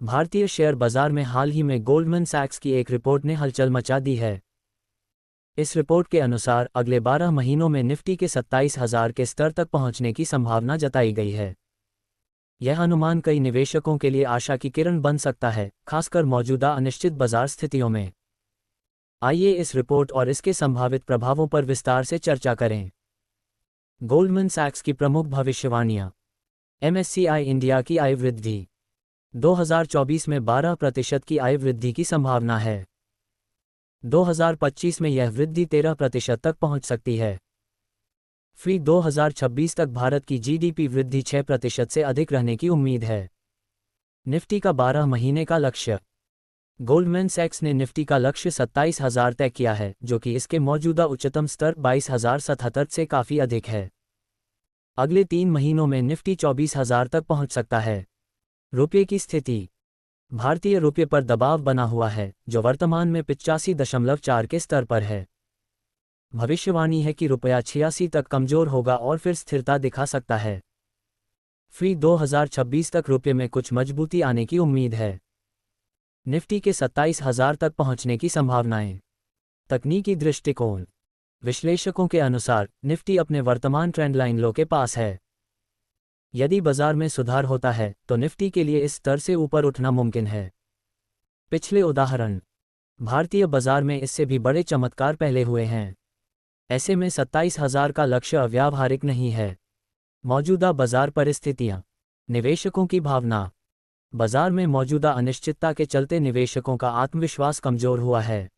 भारतीय शेयर बाजार में हाल ही में गोल्डमैन सैक्स की एक रिपोर्ट ने हलचल मचा दी है। इस रिपोर्ट के अनुसार अगले 12 महीनों में निफ्टी के 27,000 के स्तर तक पहुंचने की संभावना जताई गई है। यह अनुमान कई निवेशकों के लिए आशा की किरण बन सकता है, खासकर मौजूदा अनिश्चित बाजार स्थितियों में। आइए इस रिपोर्ट और इसके संभावित प्रभावों पर विस्तार से चर्चा करें। गोल्डमैन सैक्स की प्रमुख भविष्यवाणियां। MSCI इंडिया की आय वृद्धि 2024 में 12% की आय वृद्धि की संभावना है। 2025 में यह वृद्धि 13% तक पहुंच सकती है। 2026 तक भारत की GDP वृद्धि 6% से अधिक रहने की उम्मीद है। निफ्टी का 12 महीने का लक्ष्य। गोल्डमैन सैक्स ने निफ्टी का लक्ष्य 27,000 तय किया है, जो कि इसके मौजूदा उच्चतम स्तर 22,077 से काफ़ी अधिक है। अगले 3 महीनों में निफ्टी 24,000 तक पहुंच सकता है। रुपये की स्थिति। भारतीय रुपये पर दबाव बना हुआ है, जो वर्तमान में 85.4 के स्तर पर है। भविष्यवाणी है कि रुपया 86 तक कमजोर होगा और फिर स्थिरता दिखा सकता है। 2026 तक रुपये में कुछ मजबूती आने की उम्मीद है। निफ्टी के 27,000 तक पहुंचने की संभावनाएं। तकनीकी दृष्टिकोण। विश्लेषकों के अनुसार निफ्टी अपने वर्तमान ट्रेंड लाइन लो के पास है। यदि बाजार में सुधार होता है तो निफ्टी के लिए इस स्तर से ऊपर उठना मुमकिन है। पिछले उदाहरण। भारतीय बाजार में इससे भी बड़े चमत्कार पहले हुए हैं। ऐसे में 27,000 का लक्ष्य अव्यावहारिक नहीं है। मौजूदा बाजार परिस्थितियां। निवेशकों की भावना। बाजार में मौजूदा अनिश्चितता के चलते निवेशकों का आत्मविश्वास कमजोर हुआ है।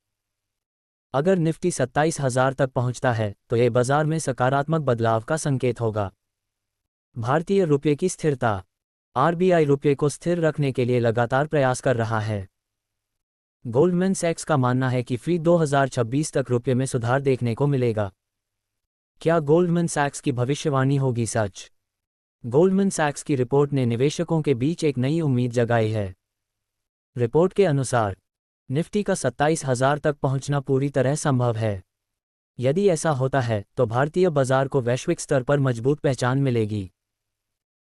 अगर निफ्टी 27,000 तक पहुंचता है तो यह बाजार में सकारात्मक बदलाव का संकेत होगा। भारतीय रुपये की स्थिरता। RBI रुपये को स्थिर रखने के लिए लगातार प्रयास कर रहा है। गोल्डमैन सैक्स का मानना है कि 2026 तक रुपये में सुधार देखने को मिलेगा। क्या गोल्डमैन सैक्स की भविष्यवाणी होगी सच? गोल्डमैन सैक्स की रिपोर्ट ने निवेशकों के बीच एक नई उम्मीद जगाई है। रिपोर्ट के अनुसार निफ्टी का 27,000 तक पहुंचना पूरी तरह संभव है। यदि ऐसा होता है तो भारतीय बाजार को वैश्विक स्तर पर मजबूत पहचान मिलेगी।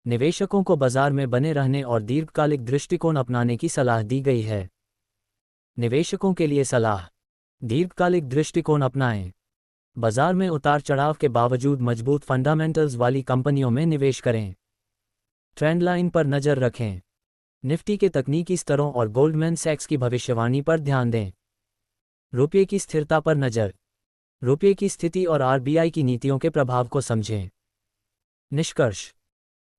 निवेशकों को बाजार में बने रहने और दीर्घकालिक दृष्टिकोण अपनाने की सलाह दी गई है। निवेशकों के लिए सलाह। दीर्घकालिक दृष्टिकोण अपनाएं। बाजार में उतार चढ़ाव के बावजूद मजबूत फंडामेंटल्स वाली कंपनियों में निवेश करें। ट्रेंड लाइन पर नज़र रखें। निफ्टी के तकनीकी स्तरों और गोल्डमैन सैक्स की भविष्यवाणी पर ध्यान दें। रुपये की स्थिरता पर नज़र। रुपये की स्थिति और RBI की नीतियों के प्रभाव को समझें। निष्कर्ष।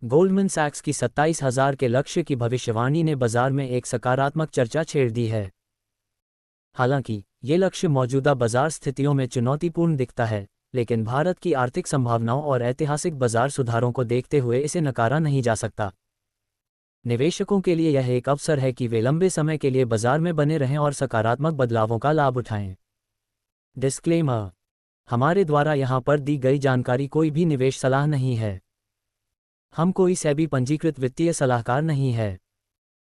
गोल्डमैन सैक्स की 27,000 के लक्ष्य की भविष्यवाणी ने बाजार में एक सकारात्मक चर्चा छेड़ दी है। हालांकि ये लक्ष्य मौजूदा बाजार स्थितियों में चुनौतीपूर्ण दिखता है, लेकिन भारत की आर्थिक संभावनाओं और ऐतिहासिक बाजार सुधारों को देखते हुए इसे नकारा नहीं जा सकता। निवेशकों के लिए यह एक अवसर है कि वे लंबे समय के लिए बाजार में बने रहें और सकारात्मक बदलावों का लाभ उठाएं। डिस्क्लेमर। हमारे द्वारा यहाँ पर दी गई जानकारी कोई भी निवेश सलाह नहीं है। हम कोई सेबी पंजीकृत वित्तीय सलाहकार नहीं है,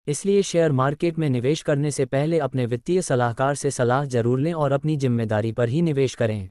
इसलिए शेयर मार्केट में निवेश करने से पहले अपने वित्तीय सलाहकार से सलाह जरूर लें और अपनी जिम्मेदारी पर ही निवेश करें।